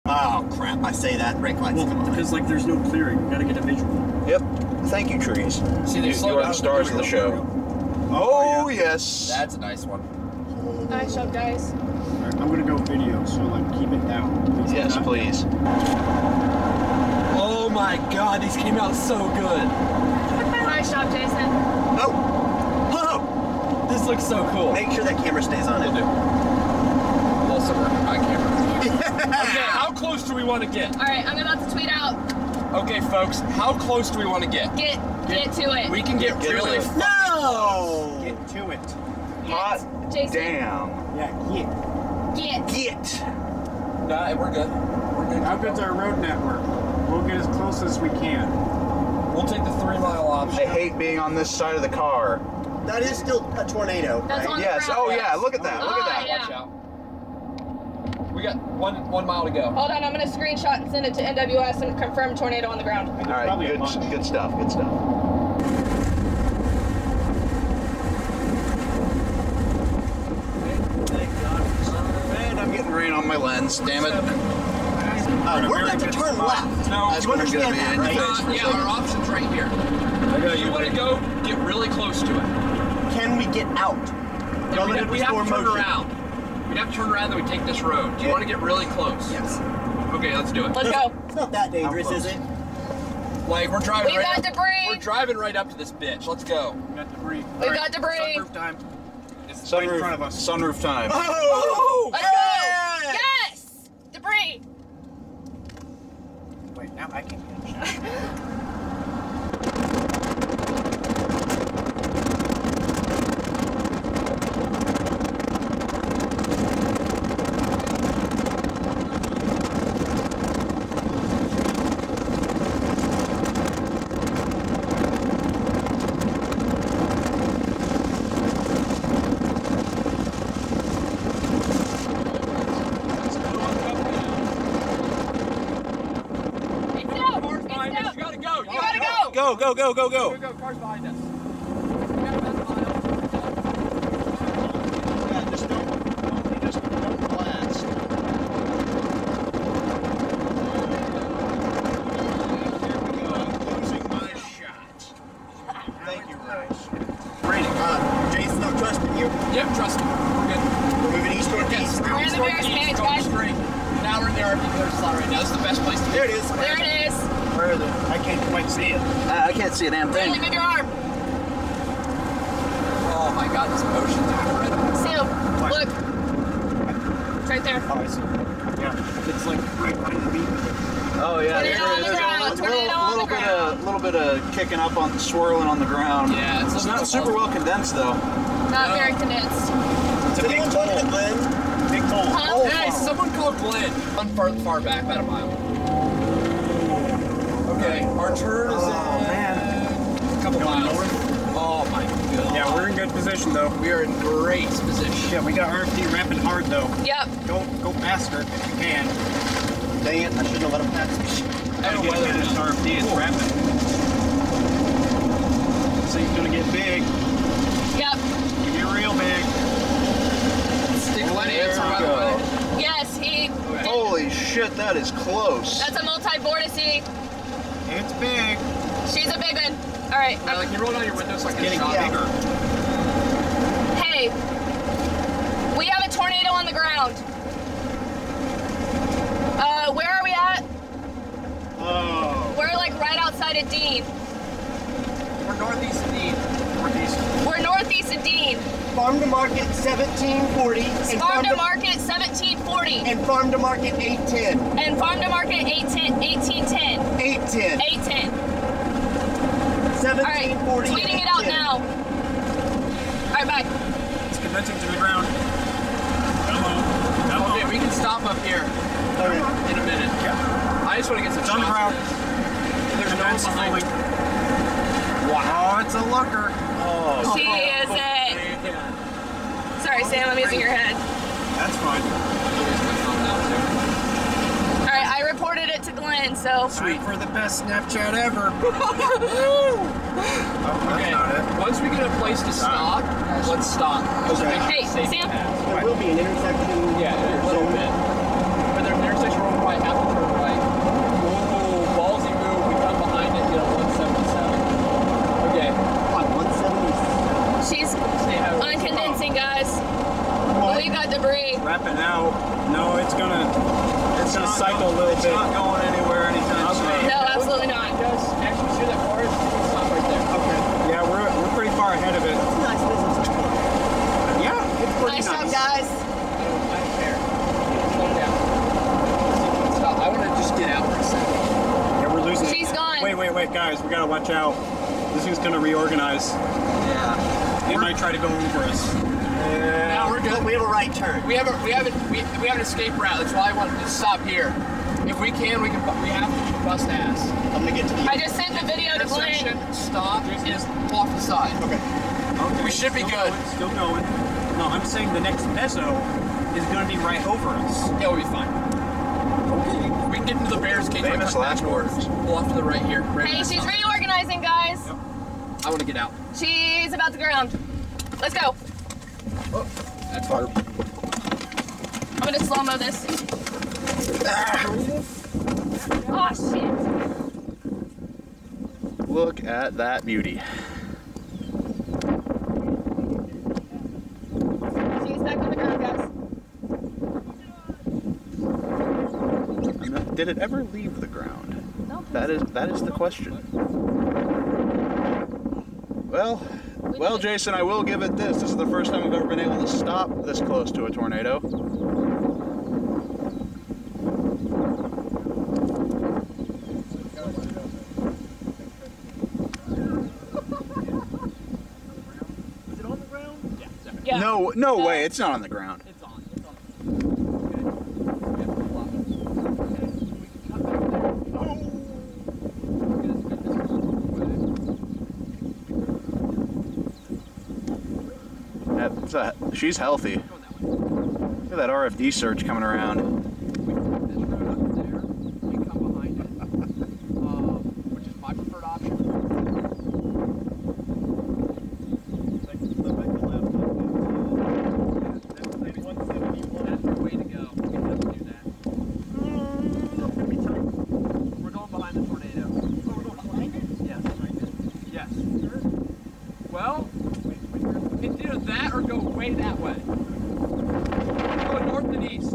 Oh crap! I say that brake lights come on. Because like there's no clearing. We gotta get a visual. Yep. Thank you, trees. See, they You are the stars of the show. Oh yes. That's a nice one. Nice job, guys. Right, I'm gonna go video, so like keep it down. Please. Yes, please. Oh my God, these came out so good. Nice job, Jason. Oh! Oh! This looks so cool. Make sure that camera stays on it. Also working my camera. Okay, how close do we want to get? All right, I'm about to tweet out. Okay, folks, how close do we want to get? Get to it. We can get really. No! Get to it. Hot Jason. damn. Yeah, Get! Nah, we're good. We're good. How good's our road network? We'll get as close as we can. We'll take the 3-mile option. I hate being on this side of the car. That is still a tornado, That's right? on Yes. the ground. Oh yeah. Look at that. Look at that. yeah. Watch out. We got one mile to go. Hold on, I'm gonna screenshot and send it to NWS and confirm tornado on the ground. All right. Good stuff. Good stuff. And I'm getting rain on my lens. Damn it. We're about to turn left. No, That's You what I'm gonna understand be that, in right? your face. yeah, our option's right here. If you want to go, get really close to it. Can we get out? Relative We to have slow to turn motion. around. We'd have to turn around, then we take this road. Do you Yeah. want to get really close? Yes. Okay, let's do it. Let's go. It's not that dangerous, is it? Like we're driving. We right got up, debris. We're driving right up to this bitch. Let's go. We got debris. We got debris. Sunroof time. It's right in front of us. Sunroof time. Oh! Let's go. Yes. Debris. Wait, now I can't get it. Go. Go. Cars behind us. Yeah, just don't blast. Here we go. I'm losing my shot. Thank you, Rice. Raining. Jason, I'm trusting you. Yep, trust me. We're good. We're moving east northeast. We're in the Bears cage, guys. Straight. Now we're in the RV clear slot right now. This is the best place to be. There it is. There it is. Where is it? I can't quite see it. I can't see a damn thing. Really, move your arm. Oh my God, this motion's incredible. See him. Look. It's right there. Oh, I see. Yeah, it's like right behind the beat. Oh yeah, Tornado on the ground, tornado on the ground. little bit of kicking up on, swirling on the ground. Yeah, it's not super well condensed though. Not very condensed. It's a big talking to Glenn. Big hole. Huh? Hey, someone call Glenn. I'm far back, about a mile. Okay, our turn is a couple miles. Oh my God. Yeah, we're in good position though. We are in great position. Yeah, we got RFD ramping hard though. Yep. Go faster if you can. Dang it, I shouldn't have let him pass me. Gotta get through this RFD, it's ramping. This thing's gonna get big. Yep. Gonna get real big. Did Glenn There answer, we by the go. way? Yes, he. Holy shit, that is close. That's a multi-vortex. It's big. She's a big one. All right. Yeah, like you roll down your window so I can Getting shot. bigger. Hey, we have a tornado on the ground. Where are we at? Oh. We're like right outside of Dean. We're northeast of Dean. Northeast. We're northeast of Dean. Farm to market 1740. Farm to market 1740. And farm to market 810. And farm to market 1810. 810. 810. 1740. All right, tweeting it out now. All right, bye. It's condensing to the ground. Come on. Okay, we can stop up here Okay. in a minute. Yeah. I just want to get some It's on the shots ground. of this. There's no one Condensing behind. fully. Wow, it's a looker. Oh, She is it. Sorry, Sam, I'm using your head. That's fine. All right, I reported it to Glenn, so. Sweet for the best Snapchat ever. Okay, once we get a place to stop, let's stop. Okay. Hey, Sam. There will be an intersection. Yeah, a little bit. But there's an intersection where we'll probably have to cycle a little It's bit. not going anywhere anytime soon. No, absolutely not. Guys, actually see that forest? Stop right there. Okay. Yeah, we're pretty far ahead of it. Nice business. Yeah, it's pretty Nice nice. job, guys. I don't care. Slow down. Stop. I want to just get out for a second. Yeah, we're losing it. She's gone. Wait, guys, we gotta watch out. This thing's gonna reorganize. Yeah. It might try to go over us. Now we're good. We have a right turn. We have an escape route. That's why I wanted to stop here. If we can, we have to bust ass. I'm gonna get to the. I just sent the video to Glenn. Intersection, stop, is off the side. Okay. We should be good. Still going. No, I'm saying the next meso is gonna be right over us. Yeah, we'll be fine. Okay. We can get into the Bears cage. Famous last words. Pull off to the right here. Right Hey, next she's time. reorganizing, guys. I want to get out. She's about to ground. Let's go. That's hard. I'm gonna slow-mo this. Oh, shit. Look at that beauty. She's back on the ground, guys. Did it ever leave the ground? No. That is the question. Well, Jason, I will give it this. This is the first time we've ever been able to stop this close to a tornado. Is it on the ground? Yeah. No way. It's not on the ground. It's on. She's healthy. Look at that RFD surge coming around. Which is my preferred option. That's the way to go. We can never do that. We're going behind the tornado. Oh, we're going behind it? Yes. Yes. Well, it's either that or go way that way. Go north and east.